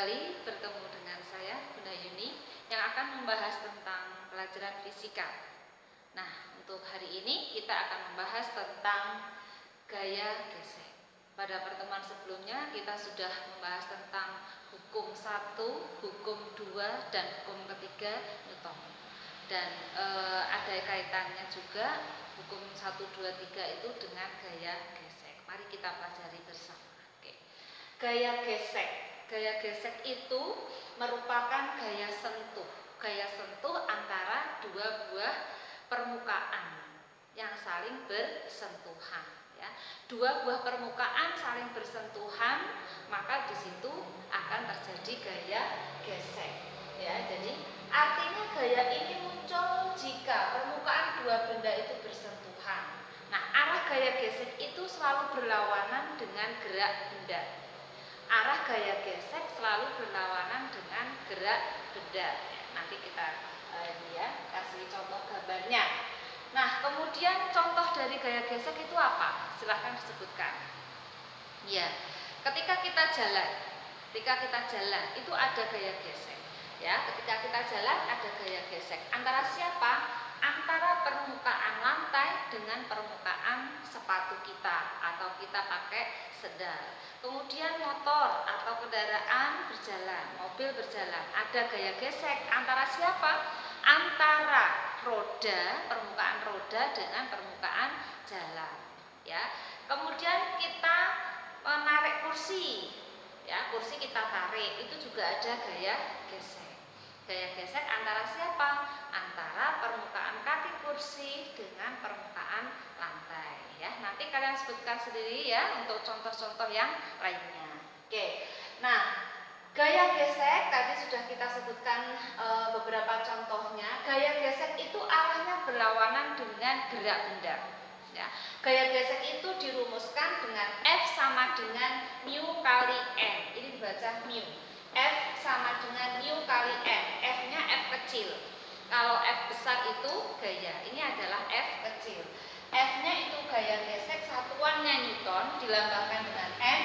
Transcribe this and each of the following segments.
kembali bertemu dengan saya, Bunda Yuni, yang akan membahas tentang pelajaran fisika. Nah, untuk hari ini kita akan membahas tentang gaya gesek. Pada pertemuan sebelumnya kita sudah membahas tentang hukum 1, hukum 2, dan hukum ketiga Newton. Dan ada kaitannya juga hukum 1, 2, 3 itu dengan gaya gesek. Mari kita pelajari bersama. Oke. Gaya gesek. Gaya gesek itu merupakan gaya sentuh antara dua buah permukaan yang saling bersentuhan. Ya. Dua buah permukaan saling bersentuhan, maka di situ akan terjadi gaya gesek. Ya, jadi artinya gaya ini muncul jika permukaan dua benda itu bersentuhan. Nah, arah gaya gesek itu selalu berlawanan dengan gerak benda. Arah gaya gesek selalu berlawanan dengan gerak benda. Nanti kita kasih contoh gambarnya. Nah, kemudian contoh dari gaya gesek itu apa? Silahkan disebutkan. Ya, ketika kita jalan itu ada gaya gesek. Ya, ketika kita jalan ada gaya gesek. Antara siapa? Antara permukaan lantai dengan permukaan sepatu kita atau kita pakai sendal. Kemudian motor atau kendaraan berjalan, mobil berjalan, ada gaya gesek antara siapa? Antara roda, permukaan roda dengan permukaan jalan. Ya. Kemudian kita menarik kursi. Ya, kursi kita tarik, itu juga ada gaya gesek. Gaya gesek antara siapa? Antara permukaan kaki kursi dengan permukaan lantai. Ya, nanti kalian sebutkan sendiri ya untuk contoh-contoh yang lainnya. Oke. Nah, gaya gesek tadi sudah kita sebutkan beberapa contohnya. Gaya gesek itu arahnya berlawanan dengan gerak benda. Ya. Gaya gesek itu dirumuskan dengan F sama dengan mu kali N. Ini dibaca mu. F sama dengan mu kali N. F-nya F kecil. Kalau F besar itu gaya. Ini adalah F kecil. F-nya itu gaya gesek, satuannya Newton, dilambangkan dengan N.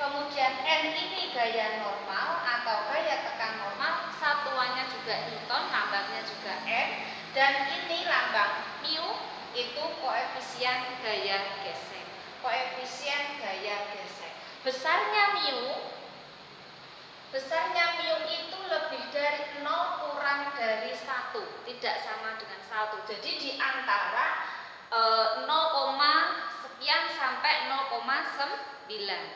Kemudian N ini gaya normal atau gaya tekan normal, satuannya juga Newton, lambangnya juga N. Dan ini lambang mu, itu koefisien gaya gesek. Koefisien gaya gesek. Besarnya mu itu lebih dari 0 kurang dari 1, tidak sama dengan 1. Jadi di antara 0, sekian sampai 0,9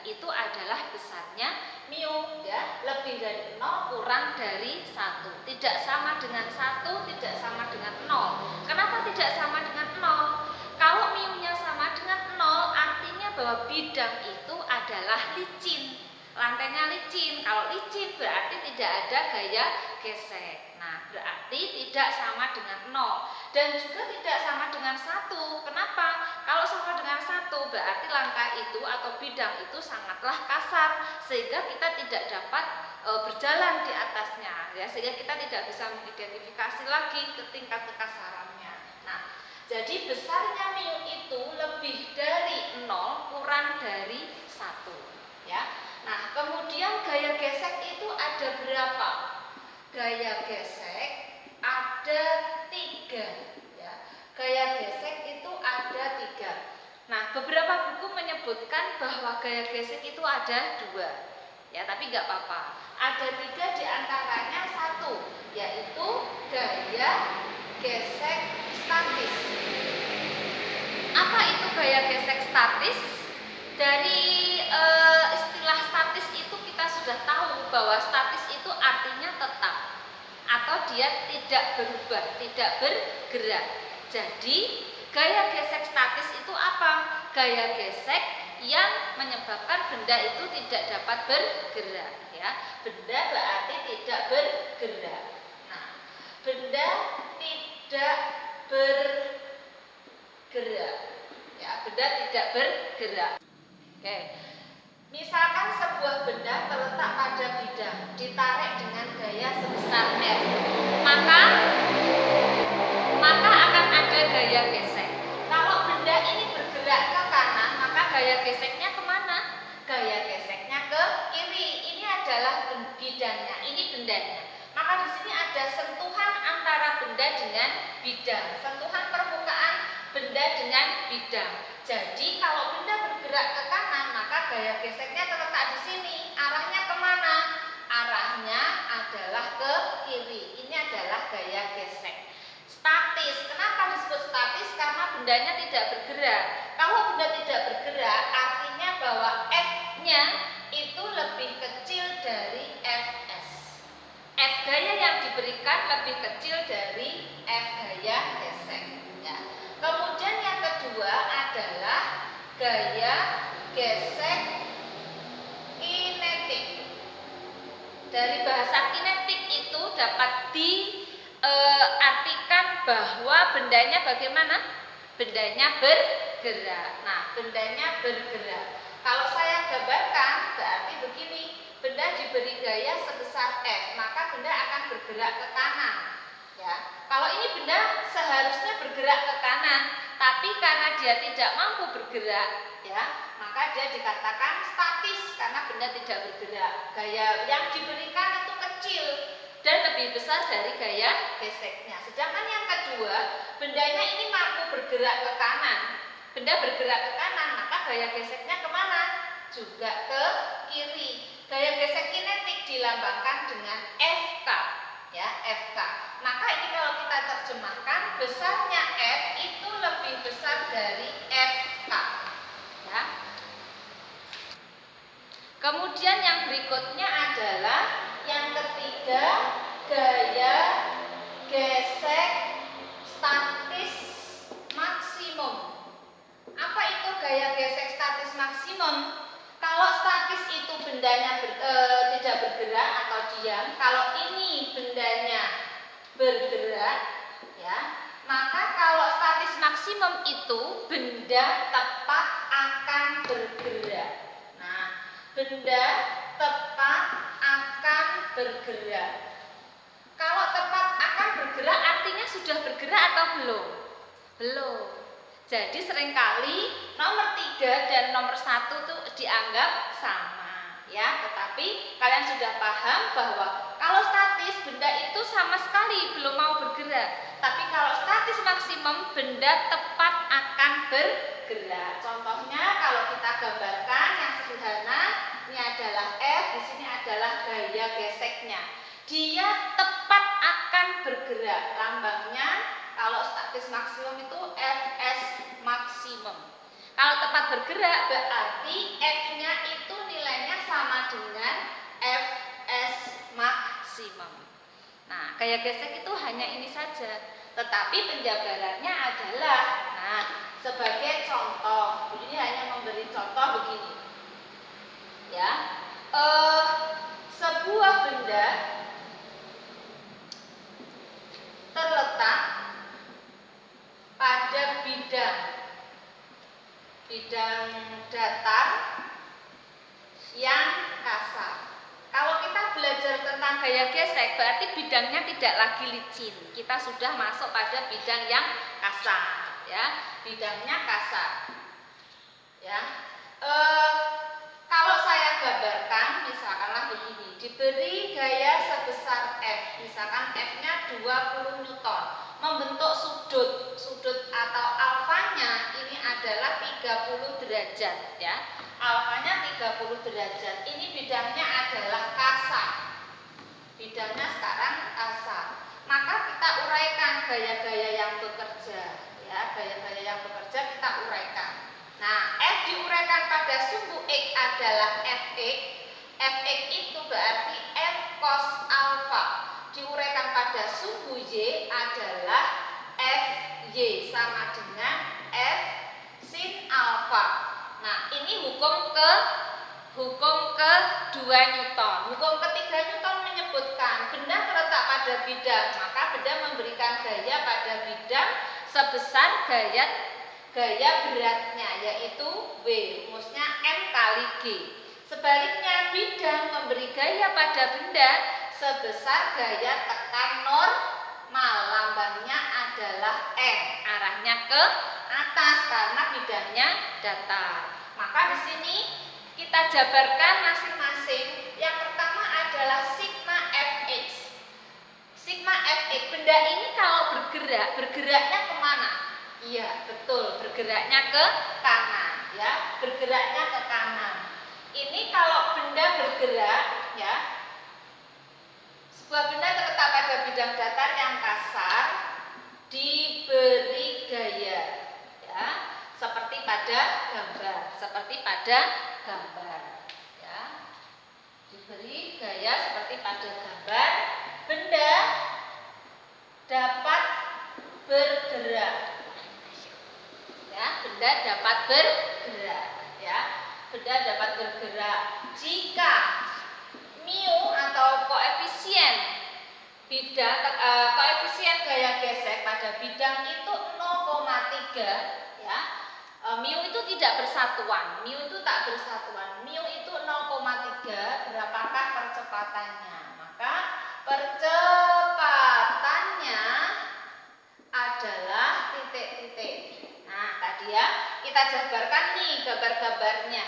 itu adalah besarnya mu, ya, lebih dari 0 kurang dari 1. Tidak sama dengan 1, tidak sama dengan 0. Kenapa tidak sama dengan 0? Kalau mu-nya sama dengan 0, artinya bahwa bidang itu adalah licin. Lantainya licin. Kalau licin berarti tidak ada gaya gesek. Nah, berarti tidak sama dengan 0 dan juga tidak sama dengan 1. Kenapa? Kalau sama dengan 1 berarti lantai itu atau bidang itu sangatlah kasar sehingga kita tidak dapat berjalan di atasnya, ya, sehingga kita tidak bisa mengidentifikasi lagi ke tingkat kekasarannya. Nah, jadi besarnya mu itu lebih dari 0 kurang dari 1, ya. Nah, kemudian gaya gesek itu ada berapa? Gaya gesek ada 3, ya. Gaya gesek itu ada 3. Nah, beberapa buku menyebutkan bahwa gaya gesek itu ada 2, ya, tapi nggak apa-apa. Ada 3 diantaranya 1, yaitu gaya gesek statis. Apa itu gaya gesek statis? Dari istilah statis itu kita sudah tahu bahwa statis itu artinya tetap atau dia tidak berubah, tidak bergerak. Jadi gaya gesek statis itu apa? Gaya gesek yang menyebabkan benda itu tidak dapat bergerak, ya. Benda berarti tidak bergerak. Nah, benda tidak bergerak, ya, benda tidak bergerak. Oke. Misalkan sebuah benda terletak pada bidang, ditarik dengan gaya sebesar F, maka akan ada gaya gesek. Kalau benda ini bergerak ke kanan, maka gaya geseknya kemana? Gaya geseknya ke kiri. Ini adalah bidangnya. Ini bendanya. Maka di sini ada sentuhan antara benda dengan bidang, sentuhan permukaan benda dengan bidang. Jadi kalau benda bergerak ke kanan, maka gaya geseknya terletak di sini. Arahnya kemana? Arahnya adalah ke kiri. Ini adalah gaya gesek. Statis. Kenapa disebut statis? Karena bendanya tidak bergerak. Kalau benda tidak bergerak, artinya bahwa F-nya itu lebih kecil dari Fs. F gaya yang diberikan lebih kecil dari F gaya gesek. Ya. Kemudian yang kedua adalah gaya gesek kinetik. Dari bahasa kinetik itu dapat diartikan bahwa bendanya bagaimana? Bendanya bergerak. Nah, bendanya bergerak. Kalau saya gambarkan berarti begini. Benda diberi gaya sebesar F, maka benda akan bergerak ke kanan. Ya, kalau ini benda seharusnya bergerak ke kanan, tapi karena dia tidak mampu bergerak, ya, maka dia dikatakan statis karena benda tidak bergerak. Gaya yang diberikan itu kecil dan lebih besar dari gaya geseknya. Sedangkan yang kedua, bendanya ini mampu bergerak ke kanan. Benda bergerak ke kanan, maka gaya geseknya kemana? Juga ke kiri. Gaya gesek kinetik dilambangkan dengan FK, ya, FK. Maka ini kalau kita terjemahkan, besarnya F itu lebih besar dari FK, ya. Kemudian yang berikutnya adalah yang ketiga, gaya gesek statis maksimum. Apa itu gaya gesek statis maksimum? Kalau statis itu bendanya tidak bergerak atau diam, kalau ini bendanya bergerak, ya, maka kalau statis maksimum itu benda tepat akan bergerak. Nah, benda tepat akan bergerak. Kalau tepat akan bergerak artinya sudah bergerak atau belum? Belum. Jadi seringkali nomor 3 dan nomor 1 itu dianggap sama, ya. Tetapi kalian sudah paham bahwa kalau statis benda itu sama sekali belum mau bergerak. Tapi kalau statis maksimum benda tepat akan bergerak. Contohnya kalau kita gambarkan yang sederhana, ini adalah F, di sini adalah gaya geseknya. Dia tepat akan bergerak. Lambangnya kalau statis maksimum itu Fs maksimum. Kalau tepat bergerak berarti F-nya itu nilainya sama dengan Fs maksimum. Nah, gaya gesek itu hanya ini saja. Tetapi penjabarannya adalah, nah, sebagai contoh, ini hanya memberi contoh begini. Ya, sebuah benda terletak pada bidang datar yang kasar. Kalau kita belajar tentang gaya gesek berarti bidangnya tidak lagi licin. Kita sudah masuk pada bidang yang kasar, ya. Bidangnya kasar. Ya. Kalau saya gambarkan misalkanlah begini, diberi gaya sebesar F, misalkan F-nya 20 Newton, membentuk sudut atau alfanya ini adalah 30 derajat, ya. Alfanya 30 derajat. Ini bidangnya adalah kasar. Bidangnya sekarang kasar. Maka kita uraikan gaya-gaya yang bekerja, ya, gaya-gaya yang bekerja kita uraikan. Nah, F diuraikan pada sumbu X adalah Fx. Fx itu berarti F cos alfa. Diuraikan pada sumbu Y adalah Fy sama dengan F sin alfa. Nah, ini hukum kedua Newton. Hukum ketiga Newton menyebutkan benda terletak pada bidang, maka benda memberikan gaya pada bidang sebesar gaya beratnya, yaitu V, rumusnya M kali G. Sebaliknya bidang memberi gaya pada benda sebesar gaya tekan normal, lambangnya adalah N, arahnya ke atas karena bidangnya datar. Maka di sini kita jabarkan masing-masing. Yang pertama ada adalah sigma Fx. Sigma Fx, benda ini kalau bergerak, bergeraknya kemana? Iya, betul, bergeraknya ke kanan, ya, bergeraknya ke kanan. Ini kalau benda bergerak, ya, sebuah benda terletak pada bidang datar yang kasar diberi gaya, ya, seperti pada gambar, ya, diberi gaya seperti pada gambar. Benda dapat bergerak, ya, benda dapat bergerak, ya, benda dapat bergerak jika mu atau koefisien koefisien gaya gesek pada bidang itu 0,3, ya. Mu itu tidak bersatuan, mu itu tak bersatuan. Mu itu 0,3, berapakah percepatannya? Maka percepatannya adalah titik-titik. Nah, tadi ya, kita jabarkan nih gambar-gambarnya.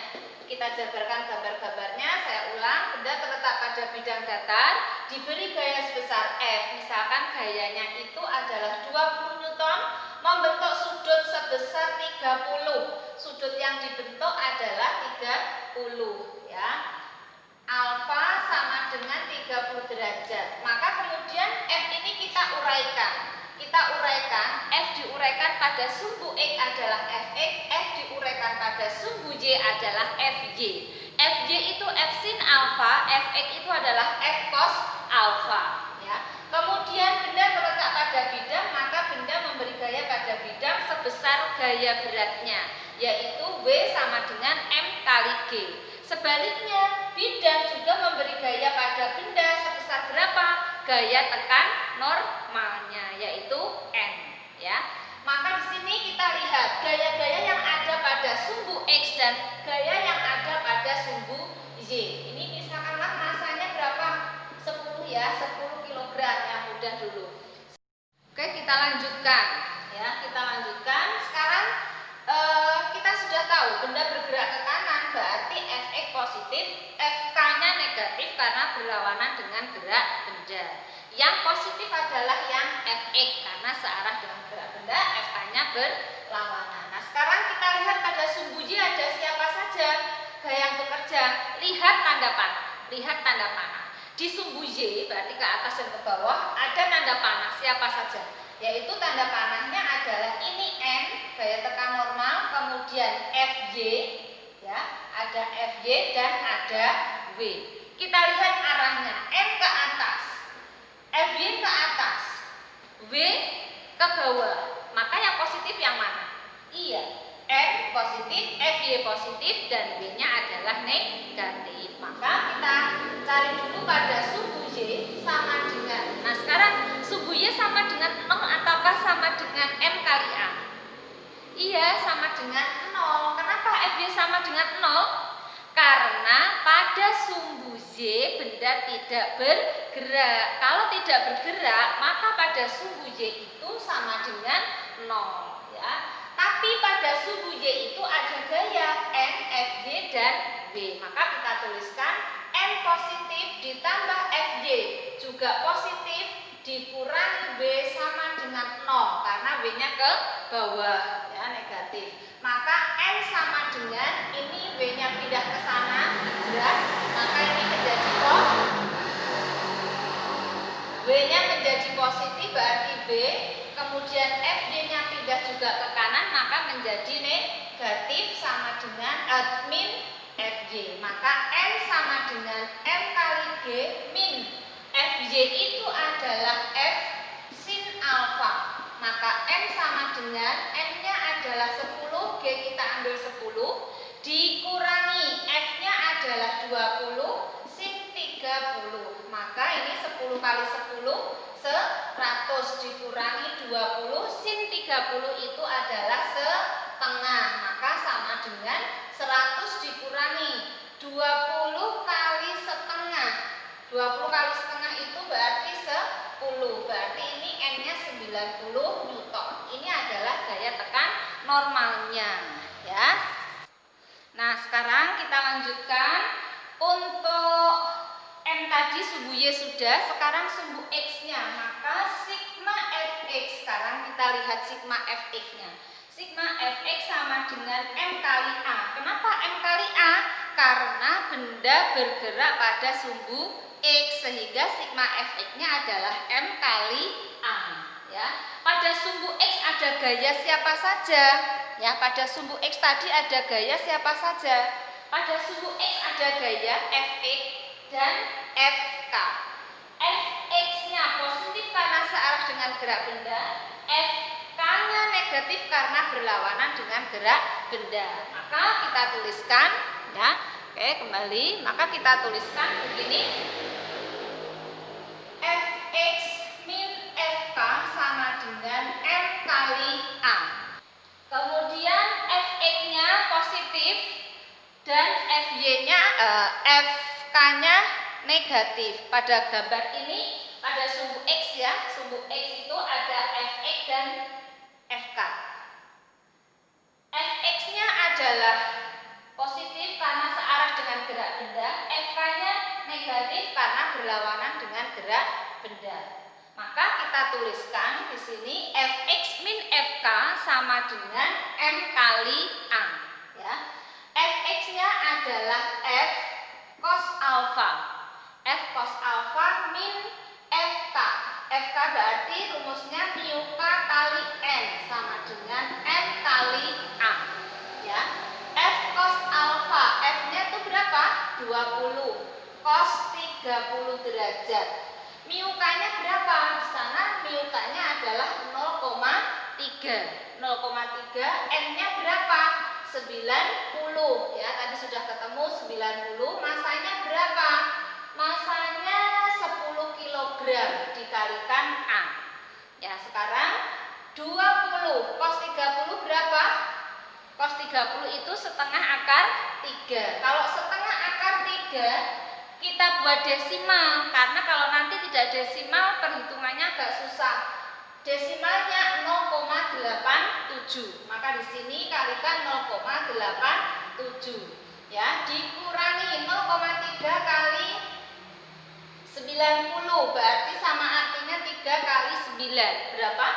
Saya ulang, benda terletak pada bidang datar, diberi gaya sebesar F. Misalkan gayanya itu adalah 20 Newton, membentuk sudut sebesar 30. Sudut yang dibentuk adalah 30, ya. Alfa sama dengan 30 derajat. Maka kemudian F ini kita uraikan. F diuraikan pada sumbu X adalah Fx, F diuraikan pada sumbu Y adalah Fy. Fy itu F sin alfa, Fx itu adalah F cos alfa, ya. Kemudian benda terletak pada bidang, maka benda memberi gaya pada bidang sebesar gaya beratnya, yaitu W sama dengan M kali G. Sebaliknya, bidang juga memberi gaya pada benda sebesar berapa? Gaya tekan normalnya, yaitu N, ya. Maka di sini kita lihat gaya-gaya yang ada pada sumbu X dan gaya yang ada pada sumbu Y. Ini misalkanlah masanya berapa? 10, ya, 10 kg, yang mudah dulu. Oke, kita lanjutkan, ya, Sekarang kita sudah tahu benda bergerak ke kanan berarti Fx positif, Fk-nya negatif karena berlawanan dengan gerak benda. Yang positif adalah yang Fx karena searah dengan gerak benda, Fk-nya berlawanan. Nah, sekarang kita lihat pada sumbu Y ada siapa saja gaya yang bekerja. Lihat tanda panah. Di sumbu Y berarti ke atas dan ke bawah ada tanda panah siapa saja? Yaitu tanda panahnya adalah ini N, gaya tekan normal, kemudian Fy, ya, ada Fy dan ada W. Kita lihat arahnya, N ke atas, Fy ke atas, W ke bawah. Maka yang positif yang mana? Iya, N positif, Fy positif, dan W-nya adalah negatif. Maka kita cari dulu pada sumbu Y sama dengan. Nah, sekarang sumbu Y sama dengan 0 ataukah sama dengan M kali A? Iya, sama dengan 0. Kenapa Fy sama dengan 0? Karena pada sumbu Y benda tidak bergerak. Kalau tidak bergerak, maka pada sumbu Y itu sama dengan 0, ya. Tapi pada sumbu Y itu ada gaya N, Fy, dan W. Maka kita tuliskan N positif ditambah Fy juga positif dikurangi W sama dengan 0 karena W-nya ke bawah, ya, negatif. Maka N sama dengan ini W-nya pindah ke sana, jelas. Maka ini menjadi W-nya menjadi positif berarti B. Kemudian Fy-nya pindah juga ke kanan, maka menjadi negatif sama dengan min Fy. Maka N sama dengan M kali G min Fy itu adalah F sin alfa. Maka M sama dengan M-nya adalah 10, G kita ambil 10, dikurangi F-nya adalah 20, sin 30. Maka ini 10 kali 10, 100 dikurangi 20, sin 30 itu adalah setengah. Maka sama dengan 100 dikurangi 20 kali setengah. 20 kali setengah itu berarti 10. Berarti ini N-nya 90 Newton. Ini adalah gaya tekan normalnya, ya. Nah, sekarang kita lanjutkan untuk M tadi sumbu Y sudah, sekarang sumbu X-nya. Maka sigma Fx, sekarang kita lihat sigma Fx-nya. Sigma Fx sama dengan M kali A. Kenapa M kali A? Karena benda bergerak pada sumbu X, sehingga sigma Fx-nya adalah M kali A. Ya. Pada sumbu X ada gaya siapa saja? Ya, pada sumbu X tadi ada gaya siapa saja? Pada sumbu X ada gaya Fx dan Fk. Fx-nya positif karena searah dengan gerak benda, Fk-nya negatif karena berlawanan dengan gerak benda. Maka kita tuliskan, ya. Oke, kembali. Maka kita tuliskan begini. Fx min Fk sama dengan M kali A. Kemudian Fx-nya positif dan Fk-nya negatif. Pada gambar ini, pada sumbu X ya, sumbu X itu ada Fx dan Fk. Fx-nya adalah positif karena searah dengan gerak benda, Fk-nya negatif karena berlawanan dengan gerak benda. Maka kita tuliskan di sini Fx min Fk sama dengan M kali A. Ya. Fx-nya adalah F cos alpha. F cos alpha min Fk. Fk berarti rumusnya mu k kali N sama dengan M kali A. Ya. F cos alpha, F-nya itu berapa? 20. Cos 30 derajat. Mu k-nya berapa? Di sana mu k-nya adalah 0,3. 0,3, N-nya berapa? 90 ya, tadi sudah ketemu 90. Masanya berapa? Masanya 10 kg dikalikan A. Ya, sekarang 20 cos 30 berapa? Cos 30 itu setengah akar 3. Kalau setengah akar 3 kita buat desimal, karena kalau nanti tidak desimal perhitungannya agak susah. Desimalnya 0,87. Maka di sini kalikan 0,87. Ya, dikurangi 0,3 kali 90 berarti sama artinya 3 kali 9 berapa?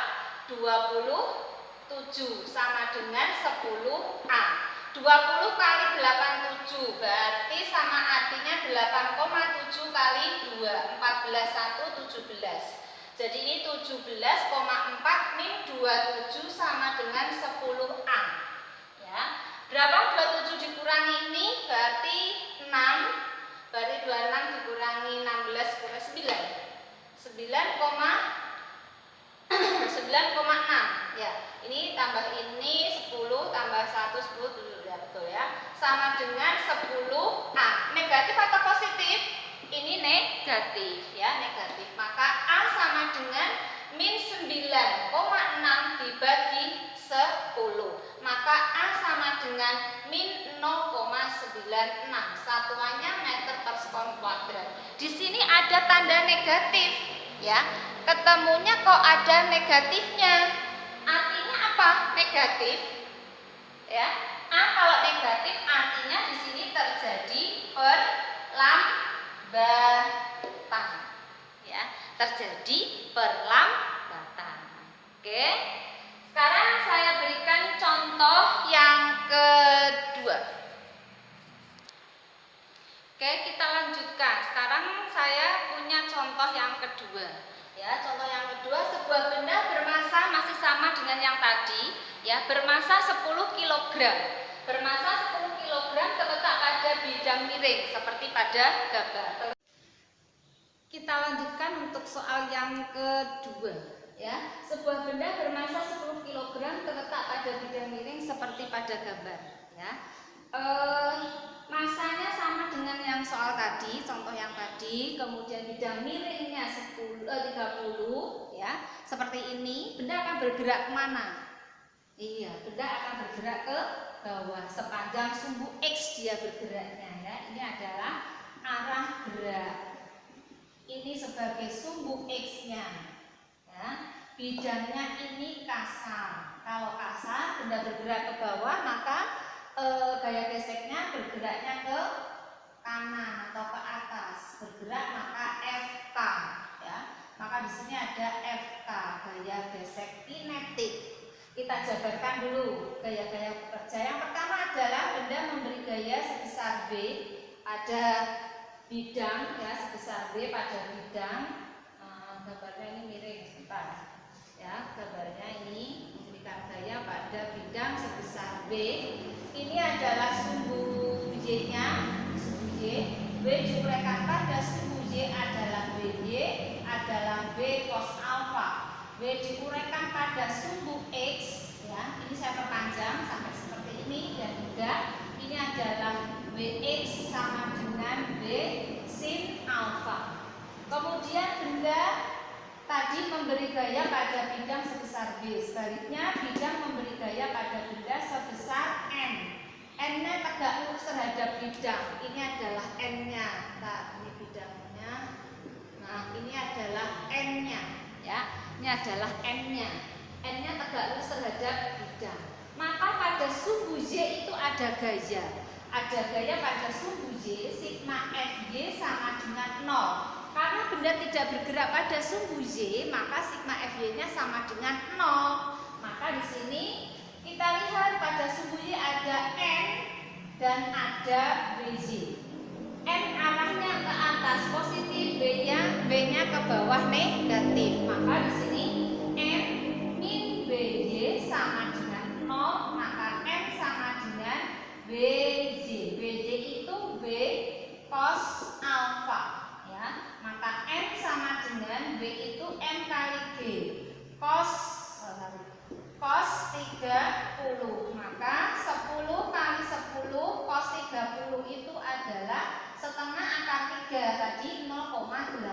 27 sama dengan 10A. 20 kali 87 berarti sama artinya 8,7 kali 2, 14, 1, 17. Jadi ini 17,4 min 27 sama dengan 10A. Ya. Berapa 27 dikurangi ini? Berarti 6. Berarti 26 dikurangi 16 kurang 9,6. Ya. Ini tambah ini 10 tambah 1 10 ya, betul ya. Sama dengan 10A. Negatif atau positif? Ini negatif ya, negatif. Maka A sama dengan min 9,6 dibagi 10. Maka A sama dengan min 0,96. Satuannya meter per sekon kuadrat. Di sini ada tanda negatif ya. Ketemunya kok ada negatifnya. Artinya apa? Negatif. Ya. A kalau negatif artinya di sini terjadi perlambatan. Ya, terjadi perlambatan. Oke. Sekarang saya berikan contoh yang kedua. Oke, kita lanjutkan. Sekarang saya punya contoh yang kedua. Ya, contoh yang kedua, sebuah benda bermasa masih sama dengan yang tadi, ya, bermasa 10 kg. Bermasa 10 kg terletak pada bidang miring seperti pada gambar. Kita lanjutkan untuk soal yang kedua, ya. Sebuah benda bermasa 10 kg terletak pada bidang miring seperti pada gambar, ya. Masanya sama dengan yang soal tadi, contoh yang tadi, kemudian bidang miringnya 30 ya, seperti ini. Benda akan bergerak kemana? Iya, benda akan bergerak ke bawah sepanjang sumbu X dia bergeraknya ya. Ini adalah arah gerak. Ini sebagai sumbu X-nya ya. Bidangnya ini kasar. Kalau kasar, benda bergerak ke bawah, maka gaya geseknya bergeraknya ke kanan atau ke atas, bergerak maka FK ya. Maka di sini ada FK, gaya gesek kinetik. Kita jabarkan dulu gaya-gaya kerja. Yang pertama adalah benda memberi gaya sebesar B pada bidang ya, sebesar B pada bidang. Gambarnya ini miring sebentar ya, gambarnya ini memberikan gaya pada bidang sebesar B. Ini adalah sumbu Y-nya, sumbu Y. B diuraikan pada sumbu Y adalah BY adalah B cos alfa. B diuraikan pada sumbu X ya, ini saya perpanjang sampai seperti ini dan juga ini adalah Wx sama dengan B sin alfa. Kemudian benda tadi memberi gaya pada bidang sebesar B, sebaliknya bidang memberi gaya pada benda sebesar N. N-nya tegak lurus terhadap bidang, ini adalah N-nya. Nah, ini bidangnya. Nah, ini adalah N-nya ya. Ini adalah N-nya. N-nya tegak lurus terhadap bidang. Maka pada sumbu Y itu ada gaya. Ada gaya pada sumbu Y, sigma Fy sama dengan 0. Karena benda tidak bergerak pada sumbu Y, maka sigma Fy-nya sama dengan 0. Maka di sini kita lihat pada sumbu Y ada N dan ada Bj. N arahnya ke atas positif, B-nya ke bawah negatif. Maka di sini N min Bj sama dengan 0, maka N sama dengan Bj. Bj itu B cos alfa ya. Maka N sama dengan B itu M kali G cos 30. Maka 10 kali 10 cos 30 itu adalah setengah akar 3 tadi 0,87.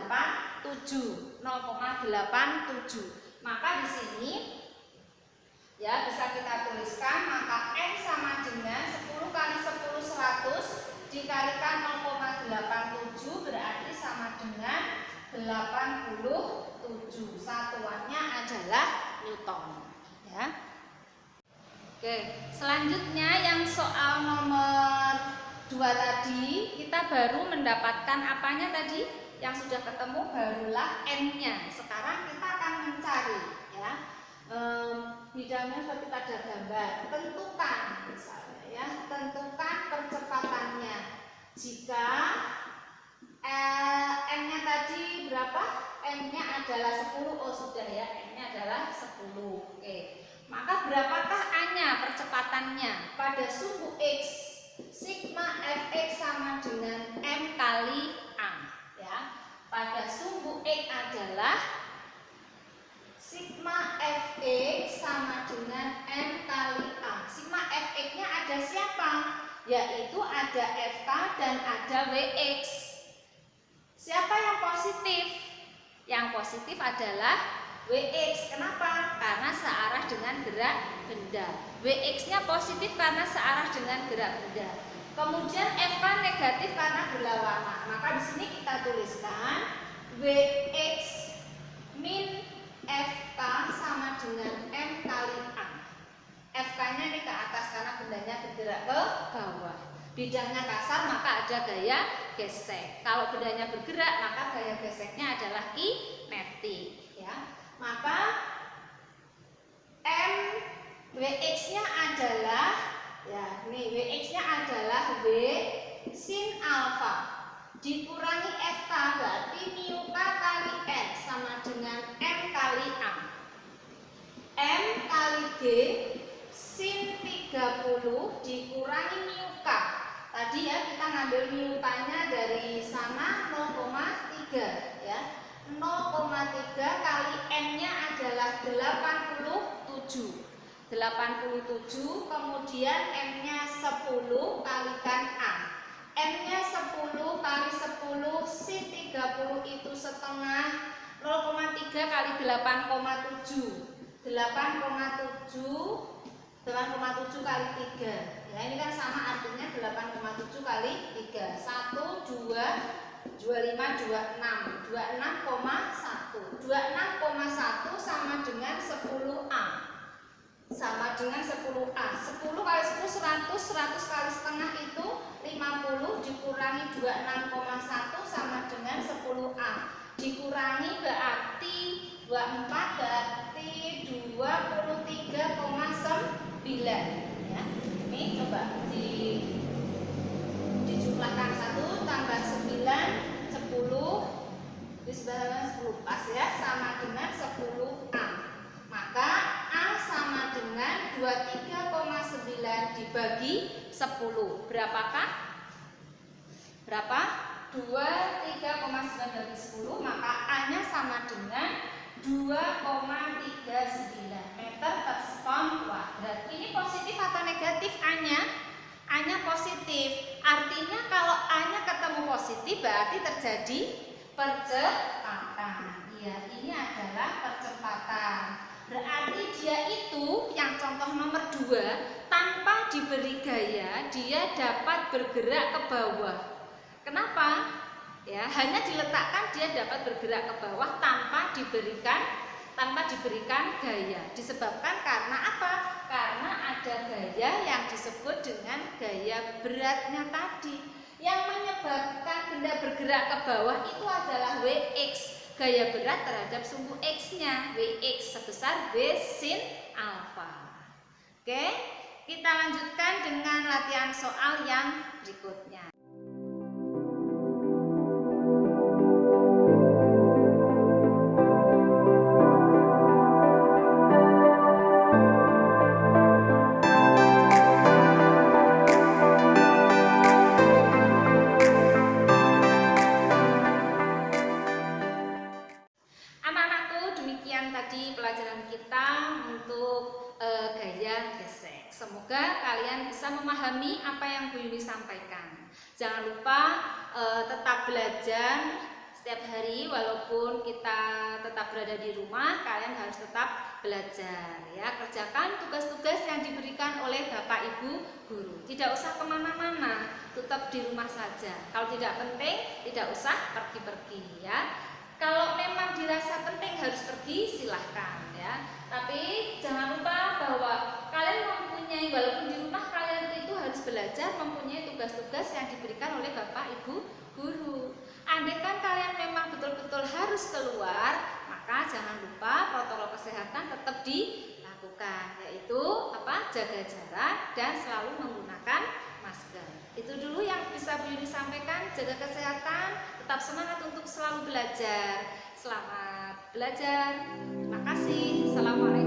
Maka di sini ya bisa kita tuliskan, maka N sama dengan 10 kali 10 100 dikalikan 0,87 berarti sama dengan 87. Satuannya adalah Newton ya. Oke, selanjutnya yang soal nomor 2 tadi kita baru mendapatkan apanya tadi? Yang sudah ketemu barulah N-nya. Sekarang kita akan mencari ya. Bidangnya seperti pada gambar. Tentukan misalnya ya, tentukan percepatannya. Jika N-nya tadi berapa? N-nya adalah 10. Oh sudah ya, N-nya adalah 10. Oke. Maka berapakah A-nya percepatannya? Pada sumbu X, sigma Fx sama dengan M kali A ya. Pada sumbu X adalah sigma Fx sama dengan M kali A. Sigma Fx-nya ada siapa? Yaitu ada Fk dan ada Wx. Siapa yang positif? Yang positif adalah Wx. Kenapa? Karena searah dengan gerak benda. Wx-nya positif karena searah dengan gerak benda. Kemudian Fk negatif karena berlawanan. Maka di sini kita tuliskan Wx min Fk sama dengan M kali A. Fk-nya ini ke atas karena bendanya bergerak ke bawah. Bidangnya kasar maka ada gaya gesek. Kalau bendanya bergerak maka gaya geseknya adalah kinetik ya. Maka M Wx-nya adalah ya, ini Wx-nya adalah W sin alfa dikurangi Fk berarti mu K kali N sama dengan M kali A. M kali G sin 30 dikurangi mu K. Tadi ya kita ngambil mu K-nya dari sana 0,3 ya. 0,3 kali N-nya adalah 87. 87 kemudian M-nya 10 kalikan A. M-nya 10 kali 10 sin 30 itu setengah 0,3 kali 8,7. 8,7 kali 3. Ya, ini kan sama artinya 8,7 kali 3. 1 2 25 26 26,1 26,1 sama dengan 10A. Sama dengan 10A. 10 kali 10 100, 100 kali setengah itu 50 50 dikurangi 26,1 sama dengan 10A. Dikurangi berarti 24 berarti 23,9 ya. Ini coba dijumlahkan 1 tambah 9 10 di sebelah 10 pas ya, sama dengan 10A. Maka A sama dengan 23,9 dibagi 10. Berapakah? Berapa? 23,9 dari 10, maka A-nya sama dengan 2,39 meter persegi kuadrat. Ini positif atau negatif A-nya? A-nya positif. Artinya kalau A-nya ketemu positif berarti terjadi percepatan. Iya, ini adalah percepatan. Berarti dia itu yang contoh nomor 2 tanpa diberi gaya dia dapat bergerak ke bawah. Kenapa? Ya, hanya diletakkan dia dapat bergerak ke bawah tanpa diberikan gaya. Disebabkan karena apa? Karena ada gaya yang disebut dengan gaya beratnya tadi. Yang menyebabkan benda bergerak ke bawah itu adalah Wx, gaya berat terhadap sumbu X-nya. Wx sebesar V sin alfa. Oke, kita lanjutkan dengan latihan soal yang berikutnya. Tadi pelajaran kita untuk gaya gesek. Semoga kalian bisa memahami apa yang Bu Yuni sampaikan. Jangan lupa tetap belajar setiap hari, walaupun kita tetap berada di rumah, kalian harus tetap belajar ya. Kerjakan tugas-tugas yang diberikan oleh Bapak Ibu guru. Tidak usah kemana-mana, tetap di rumah saja. Kalau tidak penting, tidak usah pergi-pergi ya. Kalau memang dirasa penting harus pergi, silahkan ya. Tapi jangan lupa bahwa kalian mempunyai, walaupun di rumah kalian itu harus belajar, mempunyai tugas-tugas yang diberikan oleh Bapak Ibu guru. Andaikan kalian memang betul-betul harus keluar, maka jangan lupa protokol kesehatan tetap dilakukan, yaitu jaga jarak dan selalu menggunakan masker. Itu dulu yang bisa Bu Yuni sampaikan. Jaga kesehatan, tetap semangat untuk selalu belajar. Selamat belajar. Terima kasih. Assalamualaikum.